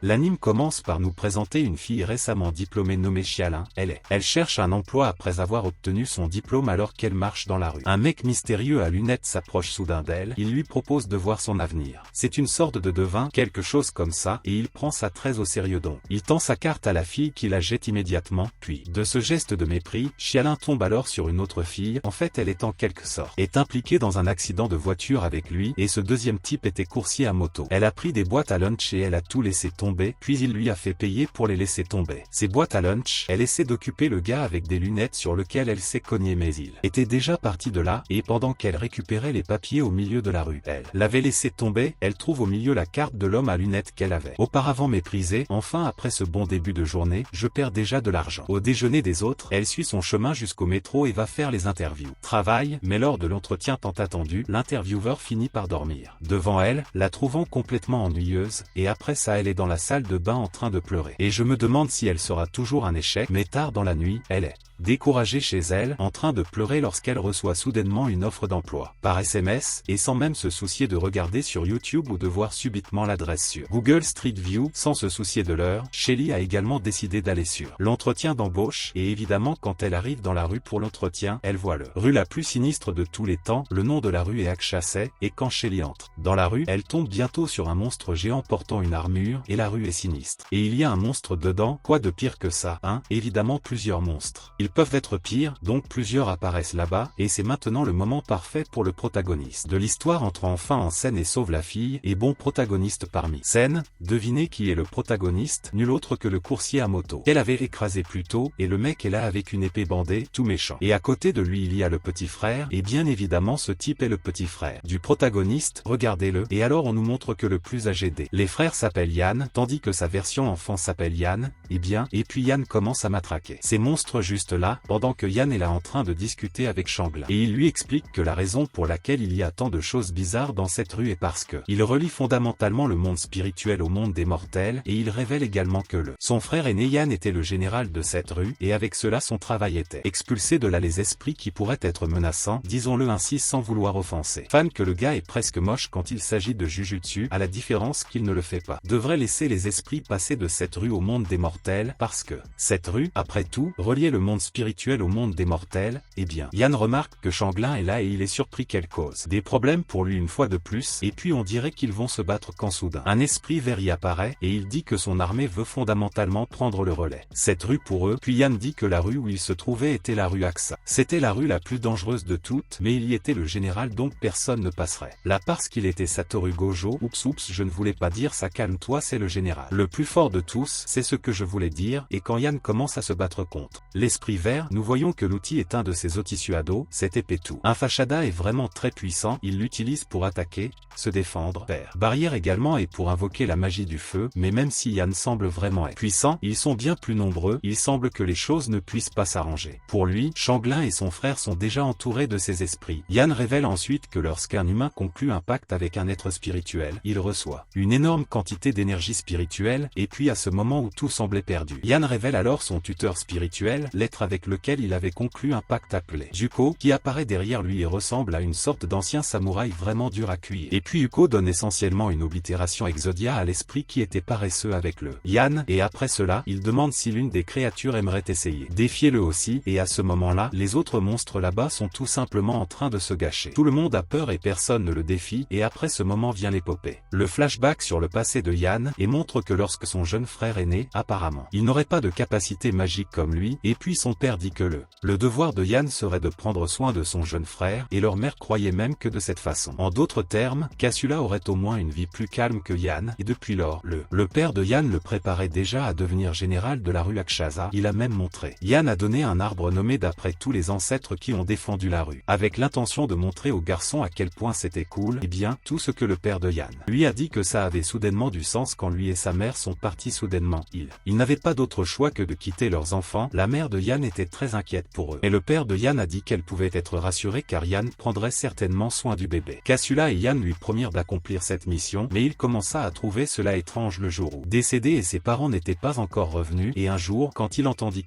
L'anime commence par nous présenter une fille récemment diplômée nommée Xialin. Elle cherche un emploi après avoir obtenu son diplôme alors qu'elle marche dans la rue. Un mec mystérieux à lunettes s'approche soudain d'elle, il lui propose de voir son avenir. C'est une sorte de devin, quelque chose comme ça, et il prend ça très au sérieux donc. Il tend sa carte à la fille qui la jette immédiatement, puis, de ce geste de mépris, Xialin tombe alors sur une autre fille, en fait elle est en quelque sorte, est impliquée dans un accident de voiture avec lui, et ce deuxième type était coursier à moto. Elle a pris des boîtes à lunch et elle a tout laissé tomber, puis il lui a fait payer pour les laisser tomber. Ces boîtes à lunch, elle essaie d'occuper le gars avec des lunettes sur lequel elle s'est cognée mais il était déjà parti de là, et pendant qu'elle récupérait les papiers au milieu de la rue, elle l'avait laissé tomber, elle trouve au milieu la carte de l'homme à lunettes qu'elle avait auparavant méprisé. Enfin après ce bon début de journée, je perds déjà de l'argent. Au déjeuner des autres, elle suit son chemin jusqu'au métro et va faire les interviews. Travail, mais lors de l'entretien tant attendu, l'intervieweur finit par dormir devant elle, la trouvant complètement ennuyeuse, et après ça elle est dans la salle de bain en train de pleurer. Et je me demande si elle sera toujours un échec, mais tard dans la nuit, elle est découragée chez elle, en train de pleurer lorsqu'elle reçoit soudainement une offre d'emploi par SMS, et sans même se soucier de regarder sur YouTube ou de voir subitement l'adresse sur Google Street View, sans se soucier de l'heure, Shelly a également décidé d'aller sur l'entretien d'embauche, et évidemment quand elle arrive dans la rue pour l'entretien, elle voit le rue la plus sinistre de tous les temps, le nom de la rue est Akshasai, et quand Shelly entre dans la rue, elle tombe bientôt sur un monstre géant portant une armure, et la rue est sinistre. Et il y a un monstre dedans, quoi de pire que ça, hein? Évidemment plusieurs monstres. Ils peuvent être pires, donc plusieurs apparaissent là-bas, et c'est maintenant le moment parfait pour le protagoniste de l'histoire entre enfin en scène et sauve la fille, et bon protagoniste parmi scène, devinez qui est le protagoniste, nul autre que le coursier à moto qu'elle avait écrasé plus tôt, et le mec est là avec une épée bandée, tout méchant. Et à côté de lui il y a le petit frère, et bien évidemment ce type est le petit frère du protagoniste, regardez-le, et alors on nous montre que le plus âgé des les frères s'appelle Yann, tandis que sa version enfant s'appelle Yann, et puis Yann commence à matraquer ces monstres juste là, pendant que Yann est là en train de discuter avec Changlin. Et il lui explique que la raison pour laquelle il y a tant de choses bizarres dans cette rue est parce que il relie fondamentalement le monde spirituel au monde des mortels, et il révèle également que son frère aîné Yann était le général de cette rue, et avec cela son travail était expulser de là les esprits qui pourraient être menaçants, disons-le ainsi sans vouloir offenser. Fan que le gars est presque moche quand il s'agit de Jujutsu, à la différence qu'il ne le fait pas. Devrait laisser les esprits passer de cette rue au monde des mortels, parce que cette rue, après tout, reliait le monde spirituel au monde des mortels. Eh bien, Yann remarque que Changlin est là et il est surpris qu'elle cause des problèmes pour lui une fois de plus, et puis on dirait qu'ils vont se battre quand soudain un esprit vert y apparaît, et il dit que son armée veut fondamentalement prendre le relais. Cette rue pour eux, puis Yann dit que la rue où il se trouvait était la rue Aksa. C'était la rue la plus dangereuse de toutes, mais il y était le général donc personne ne passerait là parce qu'il était Satoru Gojo. Oups, je ne voulais pas dire ça, calme-toi, c'est le général le plus fort de tous, c'est ce que je voulais dire. Et quand Yann commence à se battre contre l'esprit vert, nous voyons que l'outil est un de ses Otisuado, cette épée tout. Un Fashada est vraiment très puissant, il l'utilise pour attaquer, se défendre, faire barrière également et pour invoquer la magie du feu, mais même si Yann semble vraiment être puissant, ils sont bien plus nombreux, il semble que les choses ne puissent pas s'arranger. Pour lui, Changlin et son frère sont déjà entourés de ses esprits. Yann révèle ensuite que lorsqu'un humain conclut un pacte avec un être spirituel, il reçoit une énorme quantité d'énergie spirituelle, et puis à ce moment où tout semblait perdu, Yann révèle alors son tuteur spirituel, l'être avec lequel il avait conclu un pacte appelé Yuko, qui apparaît derrière lui et ressemble à une sorte d'ancien samouraï vraiment dur à cuire. Et puis Yuko donne essentiellement une oblitération exodia à l'esprit qui était paresseux avec le Yann, et après cela, il demande si l'une des créatures aimerait essayer défier-le aussi, et à ce moment-là, les autres monstres là-bas sont tout simplement en train de se gâcher. Tout le monde a peur et personne ne le défie, et après ce moment vient l'épopée. Le flashback sur le passé de Yann, et montre que lorsque son jeune frère est né, apparemment, il n'aurait pas de capacité magique comme lui, et puis son père dit que le devoir de Yann serait de prendre soin de son jeune frère, et leur mère croyait même que de cette façon. En d'autres termes, Kasula aurait au moins une vie plus calme que Yann, et depuis lors, le père de Yann le préparait déjà à devenir général de la rue Akshasa. Il a même montré Yann a donné un arbre nommé d'après tous les ancêtres qui ont défendu la rue, avec l'intention de montrer au garçon à quel point c'était cool. Et bien, tout ce que le père de Yann lui a dit que ça avait soudainement du sens quand lui et sa mère sont partis soudainement. Il n'avait pas d'autre choix que de quitter leurs enfants. La mère de Yann Yann était très inquiète pour eux. Et le père de Yann a dit qu'elle pouvait être rassurée car Yann prendrait certainement soin du bébé. Cassula et Yann lui promirent d'accomplir cette mission, mais il commença à trouver cela étrange le jour où décédé et ses parents n'étaient pas encore revenus, et un jour, quand il entendit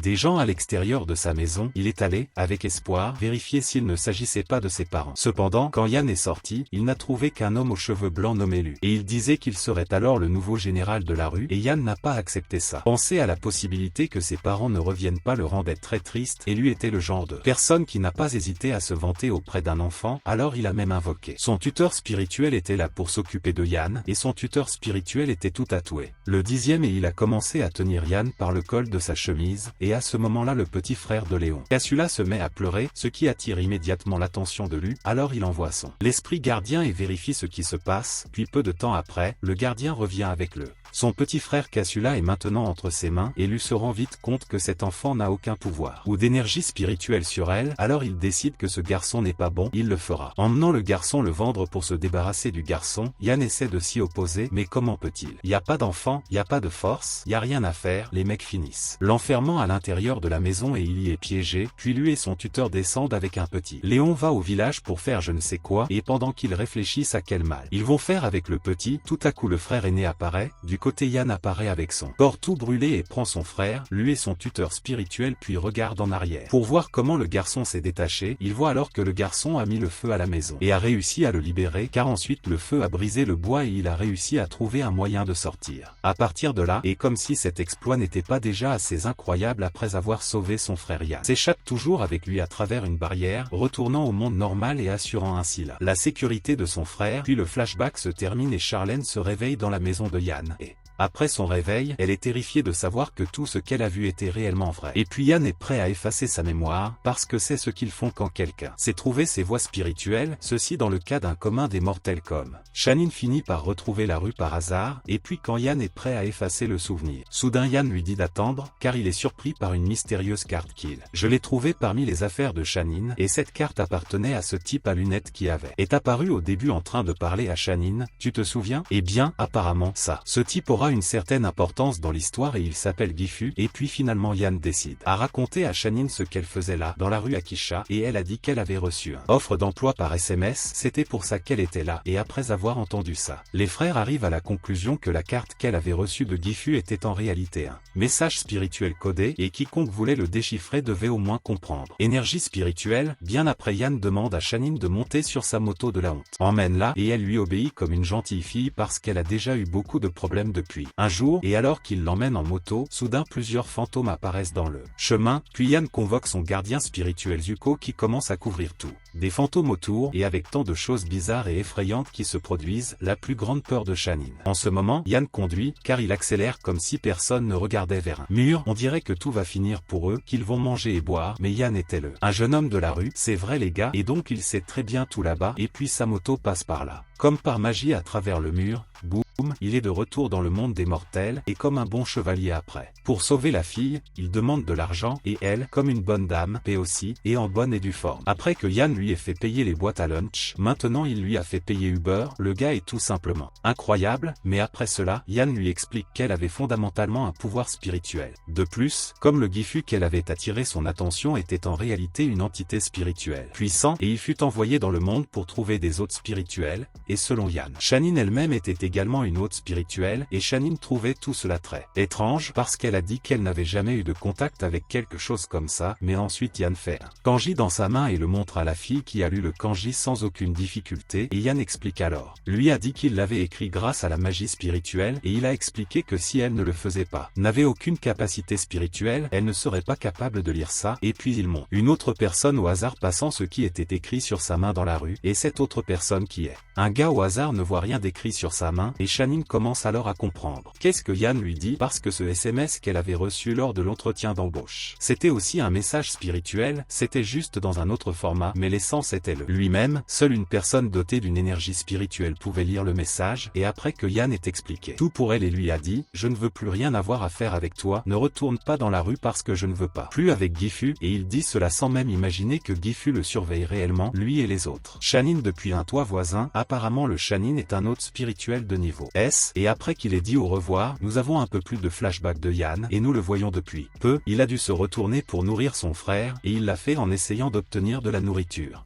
des gens à l'extérieur de sa maison, il est allé, avec espoir, vérifier s'il ne s'agissait pas de ses parents. Cependant, quand Yann est sorti, il n'a trouvé qu'un homme aux cheveux blancs nommé Lu. Et il disait qu'il serait alors le nouveau général de la rue, et Yann n'a pas accepté ça. Penser à la possibilité que ses parents ne reviennent pas le rendait très triste, et lui était le genre de personne qui n'a pas hésité à se vanter auprès d'un enfant, alors il a même invoqué. Son tuteur spirituel était là pour s'occuper de Yann, et son tuteur spirituel était tout tatoué. Le 10e et il a commencé à tenir Yann par le col de sa chemise, et à ce moment-là le petit frère de Léon, Cassula, se met à pleurer, ce qui attire immédiatement l'attention de Lu, alors il envoie son l'esprit gardien et vérifie ce qui se passe, puis peu de temps après, le gardien revient avec son petit frère Cassula est maintenant entre ses mains et Lu se rend vite compte que cet enfant n'a aucun pouvoir ou d'énergie spirituelle sur elle, alors il décide que ce garçon n'est pas bon, il le fera. Emmenant le garçon le vendre pour se débarrasser du garçon, Yann essaie de s'y opposer, mais comment peut-il? Y a pas d'enfant, y a pas de force, y a rien à faire, les mecs finissent l'enfermant à l'intérieur de la maison et il y est piégé, puis lui et son tuteur descendent avec un petit. Léon va au village pour faire je ne sais quoi, et pendant qu'ils réfléchissent à quel mal ils vont faire avec le petit, tout à coup le frère aîné apparaît, du côté Yann apparaît avec son corps tout brûlé et prend son frère, lui et son tuteur spirituel puis regarde en arrière. Pour voir comment le garçon s'est détaché, il voit alors que le garçon a mis le feu à la maison et a réussi à le libérer car ensuite le feu a brisé le bois et il a réussi à trouver un moyen de sortir. À partir de là, et comme si cet exploit n'était pas déjà assez incroyable après avoir sauvé son frère Yann, s'échappe toujours avec lui à travers une barrière, retournant au monde normal et assurant ainsi la sécurité de son frère, puis le flashback se termine et Charlène se réveille dans la maison de Yann et après son réveil, elle est terrifiée de savoir que tout ce qu'elle a vu était réellement vrai. Et puis Yann est prêt à effacer sa mémoire, parce que c'est ce qu'ils font quand quelqu'un sait trouver ses voies spirituelles, ceci dans le cas d'un commun des mortels comme Shanine finit par retrouver la rue par hasard, et puis quand Yann est prêt à effacer le souvenir, soudain Yann lui dit d'attendre, car il est surpris par une mystérieuse carte je l'ai trouvée parmi les affaires de Shanine, et cette carte appartenait à ce type à lunettes qui est apparu au début en train de parler à Shanine, tu te souviens? Eh bien, apparemment ce type aura une certaine importance dans l'histoire et il s'appelle Gifu, et puis finalement Yann décide à raconter à Shanine ce qu'elle faisait là, dans la rue Akisha, et elle a dit qu'elle avait reçu une offre d'emploi par SMS, c'était pour ça qu'elle était là, et après avoir entendu ça, les frères arrivent à la conclusion que la carte qu'elle avait reçue de Gifu était en réalité un message spirituel codé, et quiconque voulait le déchiffrer devait au moins comprendre. Énergie spirituelle, bien après Yann demande à Shanine de monter sur sa moto de la honte, emmène-la, et elle lui obéit comme une gentille fille parce qu'elle a déjà eu beaucoup de problèmes depuis un jour, et alors qu'il l'emmène en moto, soudain plusieurs fantômes apparaissent dans le chemin, puis Yann convoque son gardien spirituel Zuko qui commence à couvrir tout. Des fantômes autour, et avec tant de choses bizarres et effrayantes qui se produisent, la plus grande peur de Shanine. En ce moment, Yann conduit, car il accélère comme si personne ne regardait vers un mur, on dirait que tout va finir pour eux, qu'ils vont manger et boire, mais Yann était un jeune homme de la rue, c'est vrai les gars, et donc il sait très bien tout là-bas, et puis sa moto passe par là. Comme par magie à travers le mur, boum, il est de retour dans le monde des mortels, et comme un bon chevalier après. Pour sauver la fille, il demande de l'argent, et elle, comme une bonne dame, paie aussi, et en bonne et due forme. Après que Yann lui ait fait payer les boîtes à lunch, maintenant il lui a fait payer Uber, le gars est tout simplement incroyable, mais après cela, Yann lui explique qu'elle avait fondamentalement un pouvoir spirituel. De plus, comme le Gifu qu'elle avait attiré son attention était en réalité une entité spirituelle puissant, et il fut envoyé dans le monde pour trouver des hôtes spirituels, et selon Yann, Shanine elle-même était également une hôte spirituelle, et Shanine trouvait tout cela très étrange parce qu'elle a dit qu'elle n'avait jamais eu de contact avec quelque chose comme ça, mais ensuite Yann fait un kanji dans sa main et le montre à la fille qui a lu le kanji sans aucune difficulté, et Yann explique alors. Lui a dit qu'il l'avait écrit grâce à la magie spirituelle, et il a expliqué que si elle ne le faisait pas, n'avait aucune capacité spirituelle, elle ne serait pas capable de lire ça, et puis il montre une autre personne au hasard passant ce qui était écrit sur sa main dans la rue, et cette autre personne qui est un gars au hasard ne voit rien d'écrit sur sa main, et Shanine commence alors à comprendre. Qu'est-ce que Yann lui dit? Parce que ce SMS qu'elle avait reçu lors de l'entretien d'embauche, c'était aussi un message spirituel, c'était juste dans un autre format, mais les l'essence était le lui-même, seule une personne dotée d'une énergie spirituelle pouvait lire le message, et après que Yan ait expliqué tout pour elle et lui a dit « Je ne veux plus rien avoir à faire avec toi, ne retourne pas dans la rue parce que je ne veux pas plus avec Gifu » et il dit cela sans même imaginer que Gifu le surveille réellement, lui et les autres. Shanin depuis un toit voisin, apparemment le Shanin est un hôte spirituel de niveau S, et après qu'il ait dit au revoir, nous avons un peu plus de flashback de Yan, et nous le voyons depuis peu, il a dû se retourner pour nourrir son frère, et il l'a fait en essayant d'obtenir de la nourriture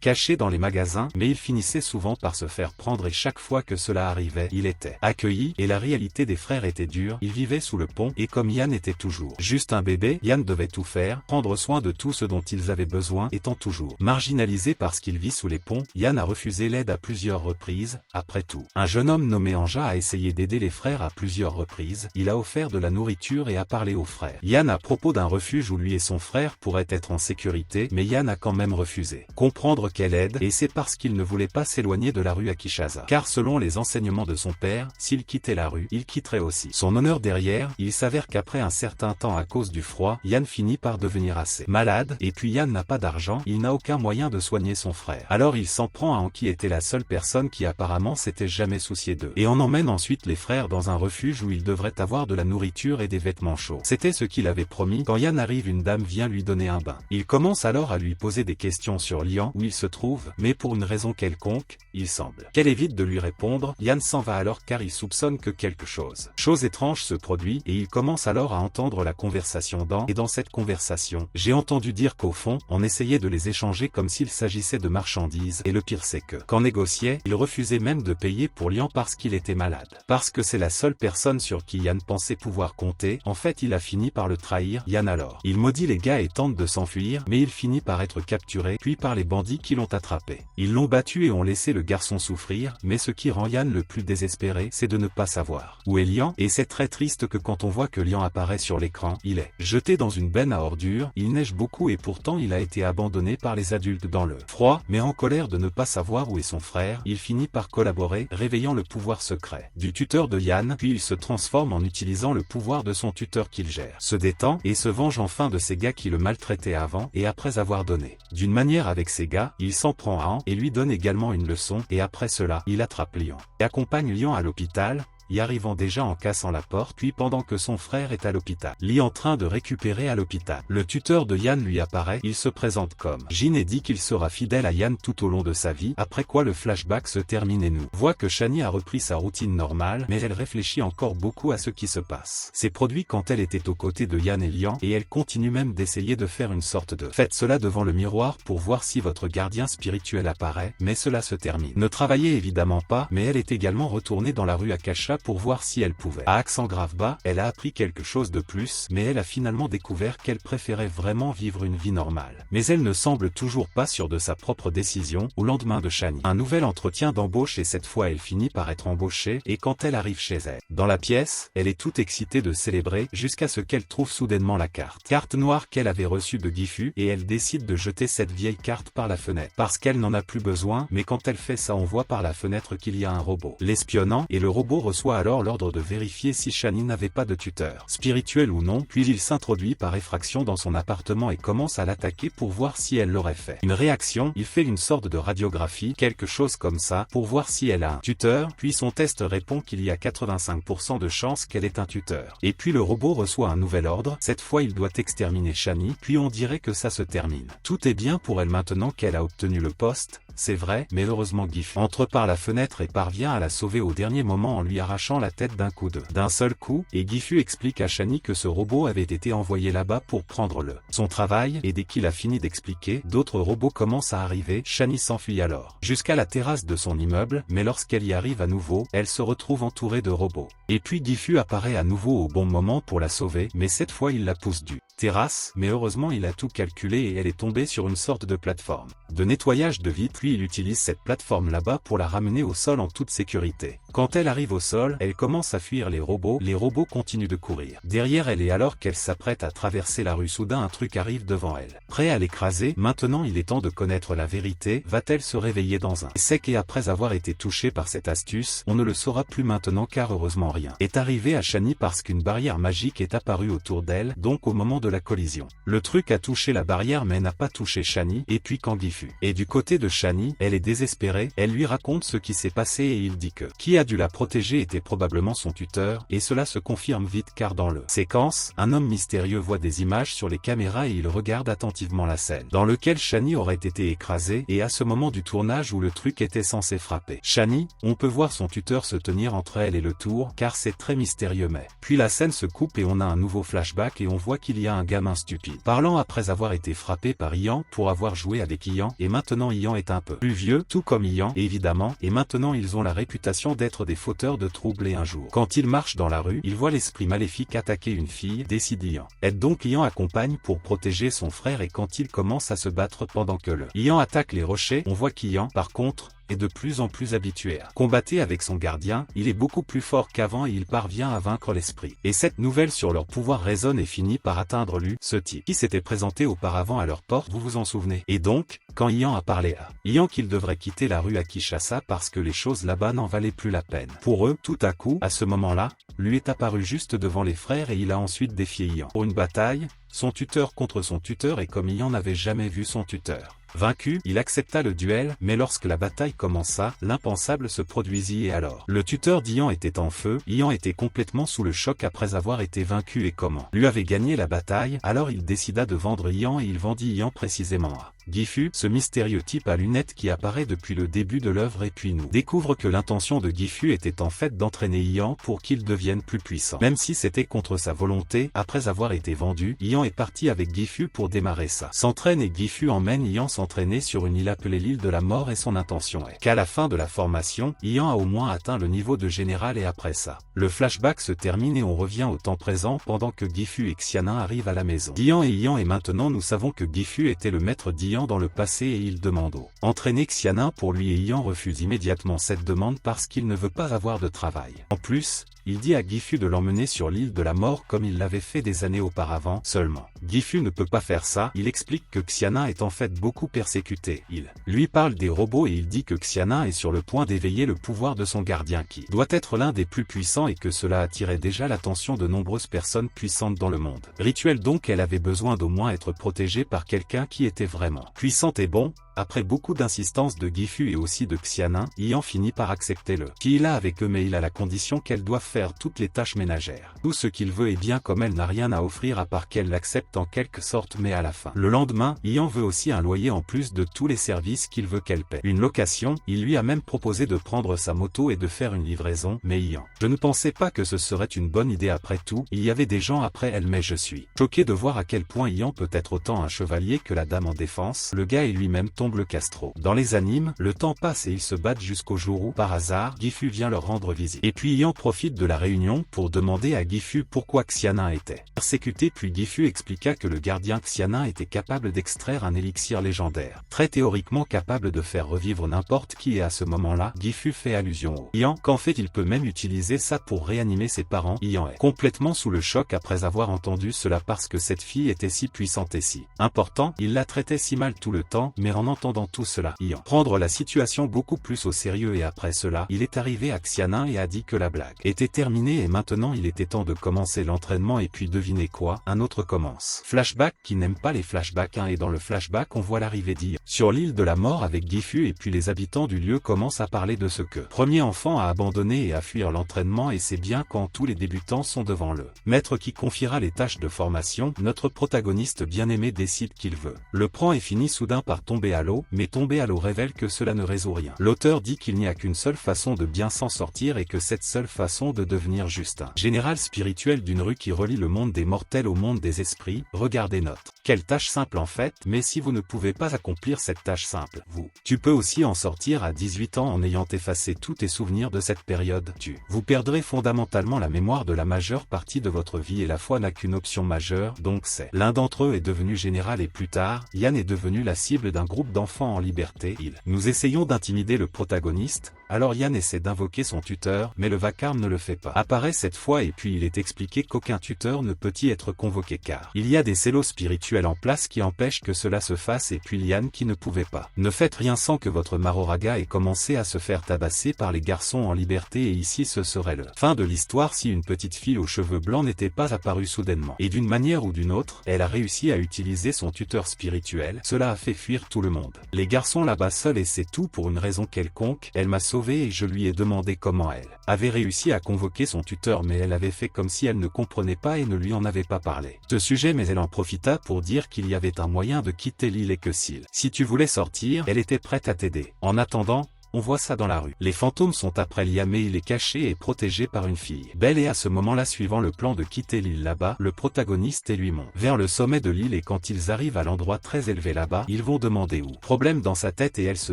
cachée dans les magasins, mais il finissait souvent par se faire prendre et chaque fois que cela arrivait, il était accueilli, et la réalité des frères était dure, ils vivaient sous le pont, et comme Yan était toujours juste un bébé, Yan devait tout faire, prendre soin de tout ce dont ils avaient besoin, étant toujours marginalisé parce qu'il vit sous les ponts, Yan a refusé l'aide à plusieurs reprises, après tout. Un jeune homme nommé Anja a essayé d'aider les frères à plusieurs reprises, il a offert de la nourriture et a parlé aux frères Yan à propos d'un refuge où lui et son frère pourraient être en sécurité, mais Yan a quand même refusé. Comprendre quelle aide, et c'est parce qu'il ne voulait pas s'éloigner de la rue à Kinshasa. Car selon les enseignements de son père, s'il quittait la rue, il quitterait aussi son honneur derrière, il s'avère qu'après un certain temps à cause du froid, Yan finit par devenir assez malade, et puis Yan n'a pas d'argent, il n'a aucun moyen de soigner son frère. Alors il s'en prend à An qui était la seule personne qui apparemment s'était jamais soucié d'eux. Et on emmène ensuite les frères dans un refuge où ils devraient avoir de la nourriture et des vêtements chauds. C'était ce qu'il avait promis. Quand Yan arrive, une dame vient lui donner un bain. Il commence alors à lui poser des questions sur Lian, où il se trouve, mais pour une raison quelconque, il semble qu'elle évite de lui répondre. Yan s'en va alors car il soupçonne que quelque chose étrange se produit, et il commence alors à entendre la conversation d'An, et dans cette conversation, j'ai entendu dire qu'au fond, on essayait de les échanger comme s'il s'agissait de marchandises, et le pire c'est que, quand négociait, il refusait même de payer pour Lian parce qu'il était malade. Parce que c'est la seule personne sur qui Yan pensait pouvoir compter, en fait il a fini par le trahir. Yan alors, il maudit les gars et tente de s'enfuir, mais il finit par être capturé, puis par les bandits qui l'ont attrapé. Ils l'ont battu et ont laissé le garçon souffrir, mais ce qui rend Yan le plus désespéré, c'est de ne pas savoir où est Lian, et c'est très triste que quand on voit que Lian apparaît sur l'écran, il est jeté dans une benne à ordures, il neige beaucoup et pourtant il a été abandonné par les adultes dans le froid, mais en colère de ne pas savoir où est son frère, il finit par collaborer, réveillant le pouvoir secret du tuteur de Yan, puis il se transforme en utilisant le pouvoir de son tuteur qu'il gère, se détend, et se venge enfin de ces gars qui le maltraitaient avant, et après avoir donné d'une manière avec ces gars, il s'en prend à An, et lui donne également une leçon, et après cela, il attrape Lian, et accompagne Lian à l'hôpital, y arrivant déjà en cassant la porte, puis pendant que son frère est à l'hôpital, Lee en train de récupérer à l'hôpital. Le tuteur de Yan lui apparaît, il se présente comme Jin et dit qu'il sera fidèle à Yan tout au long de sa vie, après quoi le flashback se termine et nous voit que Shani a repris sa routine normale, mais elle réfléchit encore beaucoup à ce qui se passe. C'est produit quand elle était aux côtés de Yan et Lian, et elle continue même d'essayer de faire une sorte de faites cela devant le miroir pour voir si votre gardien spirituel apparaît, mais cela se termine. Ne travaillait évidemment pas, mais elle est également retournée dans la rue Akasha pour voir si elle pouvait. À accent grave bas, elle a appris quelque chose de plus, mais elle a finalement découvert qu'elle préférait vraiment vivre une vie normale. Mais elle ne semble toujours pas sûre de sa propre décision. Au lendemain de Shani, un nouvel entretien d'embauche et cette fois elle finit par être embauchée, et quand elle arrive chez elle, dans la pièce, elle est toute excitée de célébrer, jusqu'à ce qu'elle trouve soudainement la carte noire qu'elle avait reçue de Gifu, et elle décide de jeter cette vieille carte par la fenêtre, parce qu'elle n'en a plus besoin, mais quand elle fait ça on voit par la fenêtre qu'il y a un robot l'espionnant, et le robot reçoit alors l'ordre de vérifier si Shani n'avait pas de tuteur spirituel ou non, puis il s'introduit par effraction dans son appartement et commence à l'attaquer pour voir si elle l'aurait fait. Une réaction, il fait une sorte de radiographie, quelque chose comme ça, pour voir si elle a un tuteur, puis son test répond qu'il y a 85% de chances qu'elle ait un tuteur. Et puis le robot reçoit un nouvel ordre, cette fois il doit exterminer Shani, puis on dirait que ça se termine. Tout est bien pour elle maintenant qu'elle a obtenu le poste, c'est vrai, mais heureusement Gifu entre par la fenêtre et parvient à la sauver au dernier moment en lui arrachant la tête d'un seul coup, et Gifu explique à Shani que ce robot avait été envoyé là-bas pour prendre son travail, et dès qu'il a fini d'expliquer, d'autres robots commencent à arriver, Shani s'enfuit alors jusqu'à la terrasse de son immeuble, mais lorsqu'elle y arrive à nouveau, elle se retrouve entourée de robots. Et puis Gifu apparaît à nouveau au bon moment pour la sauver, mais cette fois il la pousse du terrasse, mais heureusement il a tout calculé et elle est tombée sur une sorte de plateforme de nettoyage de vitres, puis il utilise cette plateforme là-bas pour la ramener au sol en toute sécurité. Quand elle arrive au sol, elle commence à fuir les robots continuent de courir derrière elle et alors qu'elle s'apprête à traverser la rue, soudain un truc arrive devant elle. Prêt à l'écraser, maintenant il est temps de connaître la vérité, va-t-elle se réveiller dans un sec et après avoir été touchée par cette astuce, on ne le saura plus maintenant car heureusement rien est arrivé à Shani parce qu'une barrière magique est apparue autour d'elle, donc au moment de la collision. Le truc a touché la barrière mais n'a pas touché Shani, et puis quand Gifu est du côté de Shani, elle est désespérée, elle lui raconte ce qui s'est passé et il dit que qui a dû la protéger était probablement son tuteur, et cela se confirme vite car dans le séquence, un homme mystérieux voit des images sur les caméras et il regarde attentivement la scène dans lequel Shani aurait été écrasée et à ce moment du tournage où le truc était censé frapper Shani, on peut voir son tuteur se tenir entre elle et le tour car c'est très mystérieux mais puis la scène se coupe et on a un nouveau flashback et on voit qu'il y a un gamin stupide parlant après avoir été frappé par Ian pour avoir joué avec Ian et maintenant Ian est un peu plus vieux tout comme Ian évidemment et maintenant ils ont la réputation d'être des fauteurs de troubles et un jour quand ils marchent dans la rue ils voient l'esprit maléfique attaquer une fille, décide Ian. Aide donc Ian accompagne pour protéger son frère et quand il commence à se battre pendant que le Ian attaque les rochers, on voit qu'Ian par contre est de plus en plus habitué à combattre avec son gardien, il est beaucoup plus fort qu'avant et il parvient à vaincre l'esprit. Et cette nouvelle sur leur pouvoir résonne et finit par atteindre lui, ce type qui s'était présenté auparavant à leur porte, vous vous en souvenez. Et donc, quand Ian a parlé à Ian qu'il devrait quitter la rue à Kinshasa parce que les choses là-bas n'en valaient plus la peine. Pour eux, tout à coup, à ce moment-là, lui est apparu juste devant les frères et il a ensuite défié Ian. Pour une bataille, son tuteur contre son tuteur et comme Ian n'avait jamais vu son tuteur vaincu, il accepta le duel, mais lorsque la bataille commença, l'impensable se produisit et alors, le tuteur d'Ian était en feu, Ian était complètement sous le choc après avoir été vaincu et comment lui avait gagné la bataille, alors il décida de vendre Ian et il vendit Ian précisément à Gifu, ce mystérieux type à lunettes qui apparaît depuis le début de l'œuvre et puis nous découvre que l'intention de Gifu était en fait d'entraîner Ian pour qu'il devienne plus puissant. Même si c'était contre sa volonté, après avoir été vendu, Ian est parti avec Gifu pour démarrer ça. S'entraîne et Gifu emmène Ian s'entraîner sur une île appelée l'île de la mort et son intention est qu'à la fin de la formation, Ian a au moins atteint le niveau de général et après ça, le flashback se termine et on revient au temps présent pendant que Gifu et Xianin arrivent à la maison. Ian et maintenant nous savons que Gifu était le maître d'Ian dans le passé et il demande au entraîner Xianin pour lui et Ian refuse immédiatement cette demande parce qu'il ne veut pas avoir de travail. En plus, il dit à Gifu de l'emmener sur l'île de la mort comme il l'avait fait des années auparavant. Seulement, Gifu ne peut pas faire ça, il explique que Xianin est en fait beaucoup persécuté. Il lui parle des robots et il dit que Xianin est sur le point d'éveiller le pouvoir de son gardien qui doit être l'un des plus puissants et que cela attirait déjà l'attention de nombreuses personnes puissantes dans le monde. Rituel donc elle avait besoin d'au moins être protégée par quelqu'un qui était vraiment puissant et bon. Après beaucoup d'insistance de Gifu et aussi de Xianin, Ian finit par accepter le qu'il a avec eux mais il a la condition qu'elle doive faire toutes les tâches ménagères. Tout ce qu'il veut est bien comme elle n'a rien à offrir à part qu'elle l'accepte en quelque sorte mais à la fin. Le lendemain, Ian veut aussi un loyer en plus de tous les services qu'il veut qu'elle paie. Une location, il lui a même proposé de prendre sa moto et de faire une livraison, mais Ian. Je ne pensais pas que ce serait une bonne idée après tout, il y avait des gens après elle mais je suis choqué de voir à quel point Ian peut être autant un chevalier que la dame en défense. Le gars est lui-même le Castro. Dans les animes, le temps passe et ils se battent jusqu'au jour où, par hasard, Gifu vient leur rendre visite. Et puis Ian profite de la réunion pour demander à Gifu pourquoi Xianin était persécuté puis Gifu expliqua que le gardien Xianin était capable d'extraire un élixir légendaire, très théoriquement capable de faire revivre n'importe qui et à ce moment-là, Gifu fait allusion au Ian qu'en fait il peut même utiliser ça pour réanimer ses parents. Ian est complètement sous le choc après avoir entendu cela parce que cette fille était si puissante et si important, il la traitait si mal tout le temps, mais en entendant tout cela, Ian prendre la situation beaucoup plus au sérieux et après cela, il est arrivé à Xianin et a dit que la blague était terminée et maintenant il était temps de commencer l'entraînement et puis devinez quoi, un autre commence. Flashback qui n'aime pas les flashbacks et dans le flashback on voit l'arrivée d'Ian sur l'île de la mort avec Gifu et puis les habitants du lieu commencent à parler de ce que premier enfant a abandonné et à fuir l'entraînement et c'est bien quand tous les débutants sont devant le maître qui confiera les tâches de formation, notre protagoniste bien-aimé décide qu'il veut le prend et finit soudain par tomber à l'eau, mais tomber à l'eau révèle que cela ne résout rien. L'auteur dit qu'il n'y a qu'une seule façon de bien s'en sortir et que cette seule façon de devenir juste un général spirituel d'une rue qui relie le monde des mortels au monde des esprits, regardez notre. Quelle tâche simple en fait, mais si vous ne pouvez pas accomplir cette tâche simple, tu peux aussi en sortir à 18 ans en ayant effacé tous tes souvenirs de cette période. Vous perdrez fondamentalement la mémoire de la majeure partie de votre vie et la foi n'a qu'une option majeure, donc c'est. L'un d'entre eux est devenu général et plus tard, Yann est devenu la cible d'un groupe d'enfants en liberté. Nous essayons d'intimider le protagoniste, Alors Yan essaie d'invoquer son tuteur, mais le vacarme ne le fait pas. Apparaît cette fois et puis il est expliqué qu'aucun tuteur ne peut y être convoqué car il y a des cellos spirituels en place qui empêchent que cela se fasse et puis Yan qui ne pouvait pas. Ne faites rien sans que votre Maroraga ait commencé à se faire tabasser par les garçons en liberté et ici ce serait le fin de l'histoire si une petite fille aux cheveux blancs n'était pas apparue soudainement. Et d'une manière ou d'une autre, elle a réussi à utiliser son tuteur spirituel, cela a fait fuir tout le monde. Les garçons là-bas seuls et c'est tout pour une raison quelconque, elle m'a sauvé et je lui ai demandé comment elle avait réussi à convoquer son tuteur mais elle avait fait comme si elle ne comprenait pas et ne lui en avait pas parlé. Ce sujet mais elle en profita pour dire qu'il y avait un moyen de quitter l'île et que si tu voulais sortir, elle était prête à t'aider. En attendant, on voit ça dans la rue. Les fantômes sont après Liam et il est caché et protégé par une fille. Belle et à ce moment-là suivant le plan de quitter l'île là-bas, le protagoniste et lui montent vers le sommet de l'île et quand ils arrivent à l'endroit très élevé là-bas, ils vont demander où. Problème dans sa tête et elle se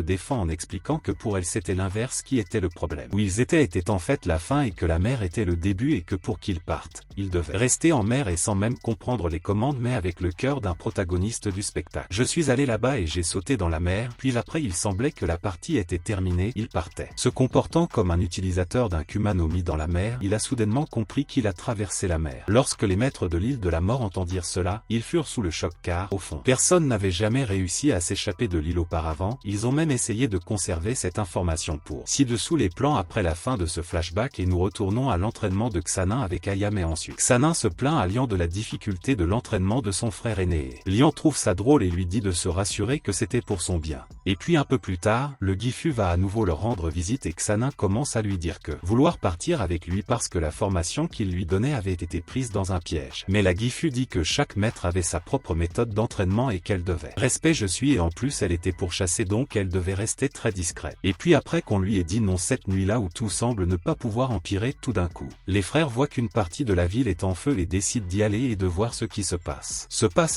défend en expliquant que pour elle c'était l'inverse qui était le problème. Où ils étaient était en fait la fin et que la mer était le début et que pour qu'ils partent, ils devaient rester en mer et sans même comprendre les commandes mais avec le cœur d'un protagoniste du spectacle. Je suis allé là-bas et j'ai sauté dans la mer, puis après il semblait que la partie était terminée. Il partait. Se comportant comme un utilisateur d'un kumano mis dans la mer, il a soudainement compris qu'il a traversé la mer. Lorsque les maîtres de l'île de la mort entendirent cela, ils furent sous le choc car, au fond, personne n'avait jamais réussi à s'échapper de l'île auparavant, ils ont même essayé de conserver cette information pour ci-dessous les plans après la fin de ce flashback et nous retournons à l'entraînement de Xanin avec Ayame et ensuite. Xanin se plaint à Lian de la difficulté de l'entraînement de son frère aîné. Lian trouve ça drôle et lui dit de se rassurer que c'était pour son bien. Et puis un peu plus tard, le Gifu va à nouveau leur rendre visite et Xanin commence à lui dire que vouloir partir avec lui parce que la formation qu'il lui donnait avait été prise dans un piège. Mais la Gifu dit que chaque maître avait sa propre méthode d'entraînement et qu'elle devait respect je suis et en plus elle était pourchassée donc elle devait rester très discrète. Et puis après qu'on lui ait dit non cette nuit-là où tout semble ne pas pouvoir empirer tout d'un coup, les frères voient qu'une partie de la ville est en feu et décident d'y aller et de voir ce qui se passe.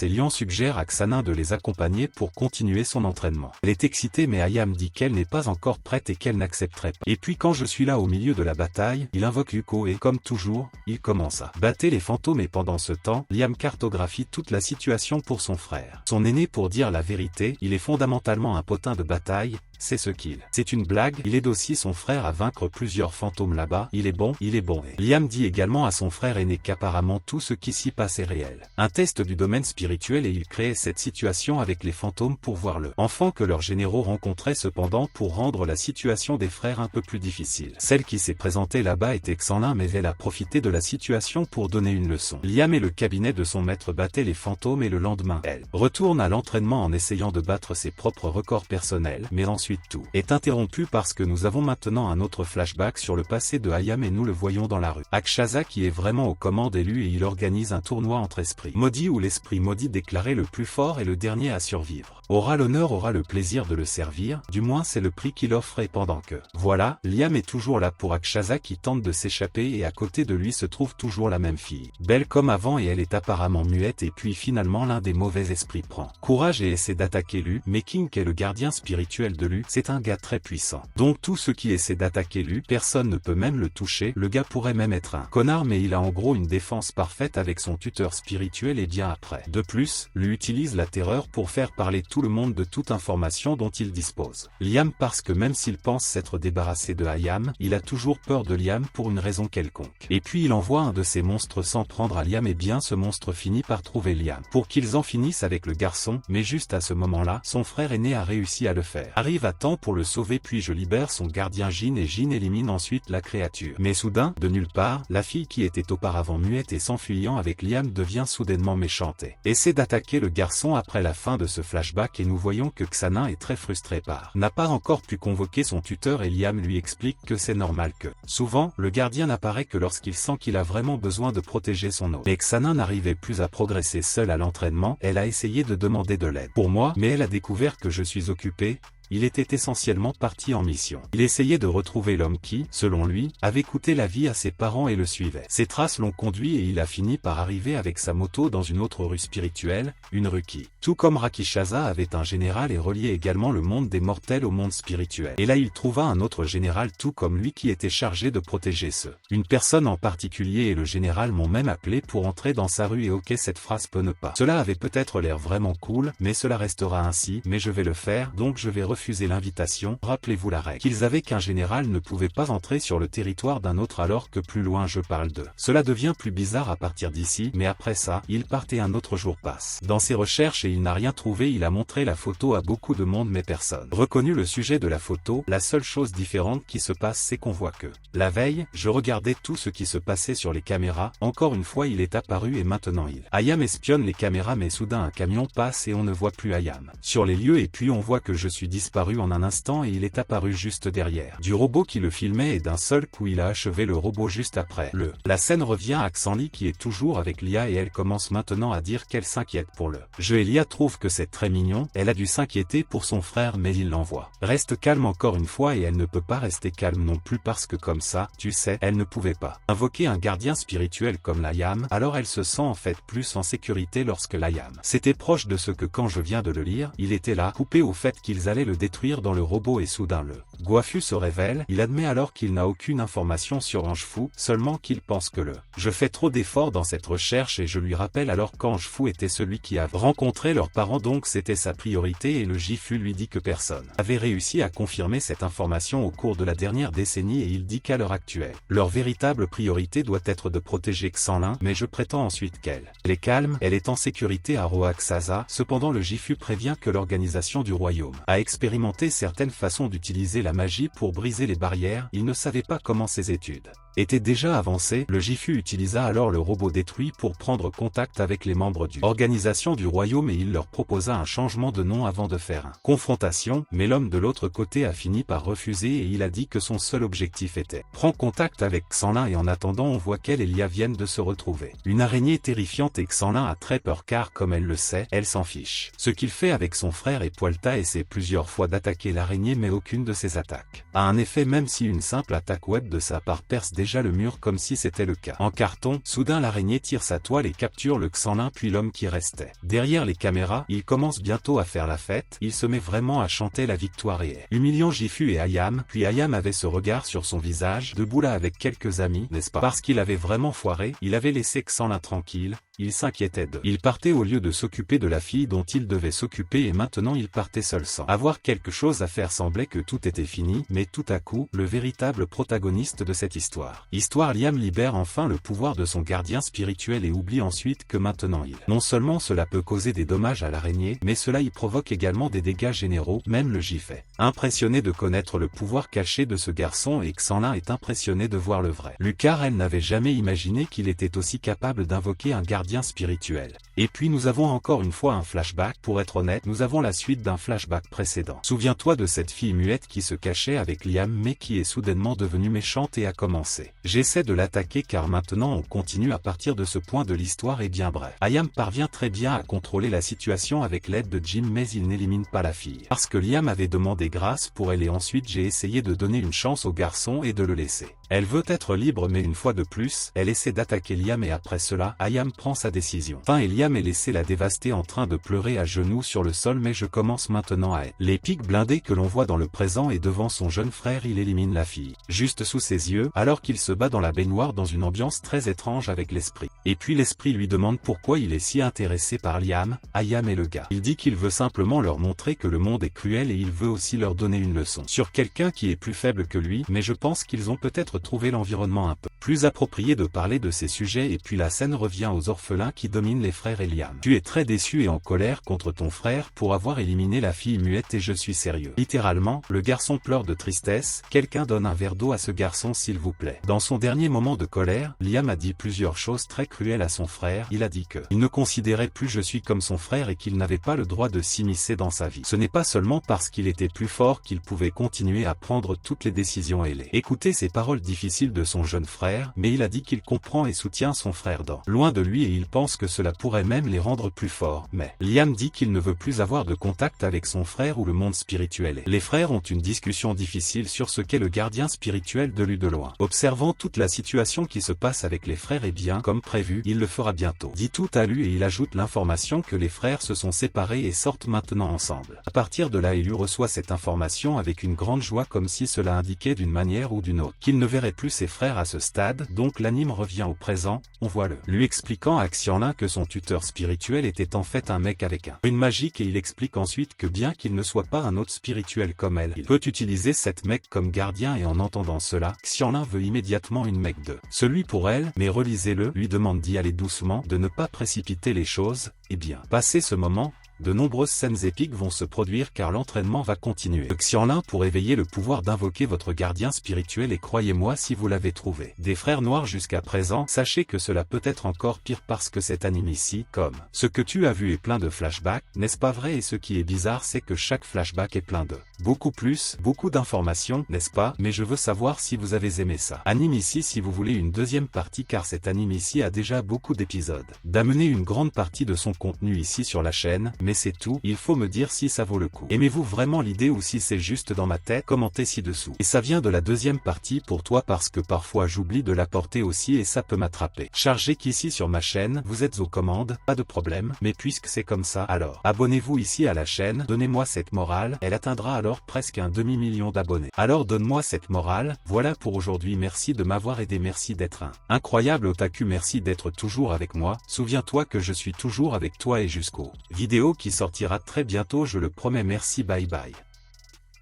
Et Lian suggère à Xanin de les accompagner pour continuer son entraînement. Elle est excitée mais Ayame dit qu'elle n'est pas encore prête et qu'elle n'accepterait pas. Et puis quand je suis là au milieu de la bataille, il invoque Yuko et comme toujours, il commence à battre les fantômes et pendant ce temps, Liam cartographie toute la situation pour son frère. Son aîné pour dire la vérité, il est fondamentalement un potin de bataille, c'est ce qu'il. C'est une blague, il aide aussi son frère à vaincre plusieurs fantômes là-bas, il est bon. Et Liam dit également à son frère aîné qu'apparemment tout ce qui s'y passe est réel. Un test du domaine spirituel et il crée cette situation avec les fantômes pour voir le enfant que leurs généraux rencontraient cependant pour rendre la situation des frères un peu plus difficile. Celle qui s'est présentée là-bas était Xanlin mais elle a profité de la situation pour donner une leçon. Liam et le cabinet de son maître battaient les fantômes et le lendemain, elle retourne à l'entraînement en essayant de battre ses propres records personnels mais ensuite tout est interrompu parce que nous avons maintenant un autre flashback sur le passé de Ayame et nous le voyons dans la rue. Akshasa qui est vraiment aux commandes élues et il organise un tournoi entre esprits maudits où l'esprit maudit déclaré le plus fort et le dernier à survivre aura l'honneur, aura le plaisir de le servir, du moins c'est le prix qu'il offre et pendant que, voilà, Liam est toujours là pour Akshasa qui tente de s'échapper et à côté de lui se trouve toujours la même fille. Belle comme avant et elle est apparemment muette et puis finalement l'un des mauvais esprits prend courage et essaie d'attaquer Lu, mais King qui est le gardien spirituel de Lu, c'est un gars très puissant. Donc tout ce qui essaie d'attaquer Lu, personne ne peut même le toucher, le gars pourrait même être un connard mais il a en gros une défense parfaite avec son tuteur spirituel et bien après. De plus, Lu utilise la terreur pour faire parler tout le monde de toute information dont il dispose. Liam parce que même s'il pense s'être débarrassé de Ayame, il a toujours peur de Liam pour une raison quelconque. Et puis il envoie un de ses monstres s'en prendre à Liam et bien ce monstre finit par trouver Liam. Pour qu'ils en finissent avec le garçon, mais juste à ce moment-là, son frère aîné a réussi à le faire. Arrive à temps pour le sauver puis je libère son gardien Jin et Jin élimine ensuite la créature. Mais soudain, de nulle part, la fille qui était auparavant muette et s'enfuyant avec Liam devient soudainement méchante et essaie d'attaquer le garçon après la fin de ce flashback et nous voyons que Xanin est très frustré par n'a pas encore pu convoquer son tuteur et Liam lui explique que c'est normal que souvent, le gardien n'apparaît que lorsqu'il sent qu'il a vraiment besoin de protéger son hôte. Mais Xanin n'arrivait plus à progresser seule à l'entraînement, elle a essayé de demander de l'aide pour moi, mais elle a découvert que je suis occupé. Il était essentiellement parti en mission. Il essayait de retrouver l'homme qui, selon lui, avait coûté la vie à ses parents et le suivait. Ses traces l'ont conduit et il a fini par arriver avec sa moto dans une autre rue spirituelle, une rue qui, tout comme Rakishasa avait un général et reliait également le monde des mortels au monde spirituel. Et là il trouva un autre général tout comme lui qui était chargé de protéger ceux. Une personne en particulier et le général m'ont même appelé pour entrer dans sa rue et ok cette phrase peut ne pas. Cela avait peut-être l'air vraiment cool, mais cela restera ainsi, mais je vais le faire, donc je vais refusé l'invitation. Rappelez-vous la règle qu'ils avaient qu'un général ne pouvait pas entrer sur le territoire d'un autre alors que plus loin je parle d'eux. Cela devient plus bizarre à partir d'ici, mais après ça, il partait un autre jour passe. Dans ses recherches et il n'a rien trouvé, il a montré la photo à beaucoup de monde mais personne reconnu le sujet de la photo. La seule chose différente qui se passe c'est qu'on voit que la veille, je regardais tout ce qui se passait sur les caméras, encore une fois il est apparu et maintenant Ayam espionne les caméras mais soudain un camion passe et on ne voit plus Ayam sur les lieux et puis on voit que je suis disparu en un instant et il est apparu juste derrière du robot qui le filmait et d'un seul coup il a achevé le robot juste après. La scène revient à Xanli qui est toujours avec Lia et elle commence maintenant à dire qu'elle s'inquiète pour le jeu et Lia trouve que c'est très mignon, elle a dû s'inquiéter pour son frère mais il l'envoie. Reste calme encore une fois et elle ne peut pas rester calme non plus parce que comme ça, tu sais, elle ne pouvait pas invoquer un gardien spirituel comme l'Ayam, alors elle se sent en fait plus en sécurité lorsque l'Ayam c'était proche de ce que quand je viens de le lire, il était là, coupé au fait qu'ils allaient le détruire dans le robot et soudain le Guafu se révèle, il admet alors qu'il n'a aucune information sur Ange-Fou, seulement qu'il pense que je fais trop d'efforts dans cette recherche et je lui rappelle alors qu'Ange-Fou était celui qui a rencontré leurs parents donc c'était sa priorité et le Gifu lui dit que personne avait réussi à confirmer cette information au cours de la dernière décennie et il dit qu'à l'heure actuelle, leur véritable priorité doit être de protéger Xanlin mais je prétends ensuite qu'elle est calme, elle est en sécurité à Roaxaza, cependant le Gifu prévient que l'organisation du royaume a expérimenté certaines façons d'utiliser la magie pour briser les barrières, il ne savait pas comment ses études était déjà avancé, le Gifu utilisa alors le robot détruit pour prendre contact avec les membres du organisation du royaume et il leur proposa un changement de nom avant de faire une confrontation, mais l'homme de l'autre côté a fini par refuser et il a dit que son seul objectif était prendre contact avec Xanlin et en attendant on voit qu'elle et Lia viennent de se retrouver. Une araignée terrifiante et Xanlin a très peur car comme elle le sait, elle s'en fiche. Ce qu'il fait avec son frère et Pualta essaie plusieurs fois d'attaquer l'araignée mais aucune de ses attaques a un effet même si une simple attaque web de sa part perce déjà le mur comme si c'était le cas. En carton, soudain l'araignée tire sa toile et capture le Xanlin puis l'homme qui restait derrière les caméras, il commence bientôt à faire la fête, il se met vraiment à chanter la victoire et humiliant Gifu et Ayam, puis Ayam avait ce regard sur son visage, debout là avec quelques amis, n'est-ce pas? Parce qu'il avait vraiment foiré, il avait laissé Xanlin tranquille, il s'inquiétait d'eux. Il partait au lieu de s'occuper de la fille dont il devait s'occuper et maintenant il partait seul sans avoir quelque chose à faire semblait que tout était fini, mais tout à coup, le véritable protagoniste de cette histoire. Liam libère enfin le pouvoir de son gardien spirituel et oublie ensuite que maintenant non seulement cela peut causer des dommages à l'araignée, mais cela y provoque également des dégâts généraux, même le Gifu est impressionné de connaître le pouvoir caché de ce garçon et Xanlin est impressionné de voir le vrai. Car elle n'avait jamais imaginé qu'il était aussi capable d'invoquer un gardien spirituel. Et puis nous avons encore une fois un flashback, pour être honnête, nous avons la suite d'un flashback précédent. Souviens-toi de cette fille muette qui se cachait avec Liam mais qui est soudainement devenue méchante et a commencé. J'essaie de l'attaquer car maintenant on continue à partir de ce point de l'histoire et bien bref. Ayam parvient très bien à contrôler la situation avec l'aide de Jim mais il n'élimine pas la fille. Parce que Liam avait demandé grâce pour elle et ensuite j'ai essayé de donner une chance au garçon et de le laisser. Elle veut être libre mais une fois de plus, elle essaie d'attaquer Liam et après cela, Ayam prend sa décision. Et Liam est laissé la dévaster en train de pleurer à genoux sur le sol mais je commence maintenant à être. Les pics blindés que l'on voit dans le présent et devant son jeune frère il élimine la fille. Juste sous ses yeux, alors qu'il se bat dans la baignoire dans une ambiance très étrange avec l'esprit. Et puis l'esprit lui demande pourquoi il est si intéressé par Liam, Ayam et le gars. Il dit qu'il veut simplement leur montrer que le monde est cruel et il veut aussi leur donner une leçon sur quelqu'un qui est plus faible que lui, mais je pense qu'ils ont peut-être trouvé l'environnement un peu plus approprié de parler de ces sujets et puis la scène revient aux orphelins qui dominent les frères et Liam. Tu es très déçu et en colère contre ton frère pour avoir éliminé la fille muette et je suis sérieux. Littéralement, le garçon pleure de tristesse, quelqu'un donne un verre d'eau à ce garçon s'il vous plaît. Dans son dernier moment de colère, Liam a dit plusieurs choses très cruelles à son frère, il a dit que il ne considérait plus je suis comme son frère et qu'il n'avait pas le droit de s'immiscer dans sa vie. Ce n'est pas seulement parce qu'il était plus fort qu'il pouvait continuer à prendre toutes les décisions et écouter ces paroles difficiles de son jeune frère, mais il a dit qu'il comprend et soutient son frère dans loin de lui et il pense que cela pourrait même les rendre plus forts. Mais Liam dit qu'il ne veut plus avoir de contact avec son frère ou le monde spirituel. Les frères ont une discussion difficile sur ce qu'est le gardien spirituel de lui de loin. Observant toute la situation qui se passe avec les frères et bien comme prévu, il le fera bientôt. Dit tout à lui et il ajoute l'information que les frères se sont séparés et sortent maintenant ensemble. À partir de là Elu reçoit cette information avec une grande joie comme si cela indiquait d'une manière ou d'une autre qu'il ne verrait plus ses frères à ce stade, donc l'anime revient au présent, on voit lui expliquant à à Xianlin que son tuteur spirituel était en fait un mec avec une magique et il explique ensuite que bien qu'il ne soit pas un hôte spirituel comme elle, il peut utiliser cette mec comme gardien et en entendant cela, Xianlin veut immédiatement une mec de celui pour elle, mais relisez-le, lui demande d'y aller doucement, de ne pas précipiter les choses, et bien. Passé ce moment, de nombreuses scènes épiques vont se produire car l'entraînement va continuer. Xianlin pour éveiller le pouvoir d'invoquer votre gardien spirituel et croyez-moi si vous l'avez trouvé. Des frères noirs jusqu'à présent, sachez que cela peut être encore pire parce que cet anime ici, comme ce que tu as vu est plein de flashbacks, n'est-ce pas vrai? Et ce qui est bizarre c'est que chaque flashback est plein de beaucoup d'informations, n'est-ce pas? Mais je veux savoir si vous avez aimé ça. Anime ici si vous voulez une deuxième partie car cet anime ici a déjà beaucoup d'épisodes. D'amener une grande partie de son contenu ici sur la chaîne, mais c'est tout, il faut me dire si ça vaut le coup. Aimez-vous vraiment l'idée ou si c'est juste dans ma tête? Commentez ci-dessous. Et ça vient de la deuxième partie pour toi parce que parfois j'oublie de l'apporter aussi et ça peut m'attraper. Chargez qu'ici sur ma chaîne, vous êtes aux commandes, pas de problème, mais puisque c'est comme ça, alors abonnez-vous ici à la chaîne, donnez-moi cette morale, elle atteindra alors presque un demi-million d'abonnés. Alors donne-moi cette morale, voilà pour aujourd'hui, merci de m'avoir aidé, merci d'être un incroyable otaku, merci d'être toujours avec moi, souviens-toi que je suis toujours avec toi et jusqu'aux vidéos qui sortira très bientôt, je le promets, merci, bye bye.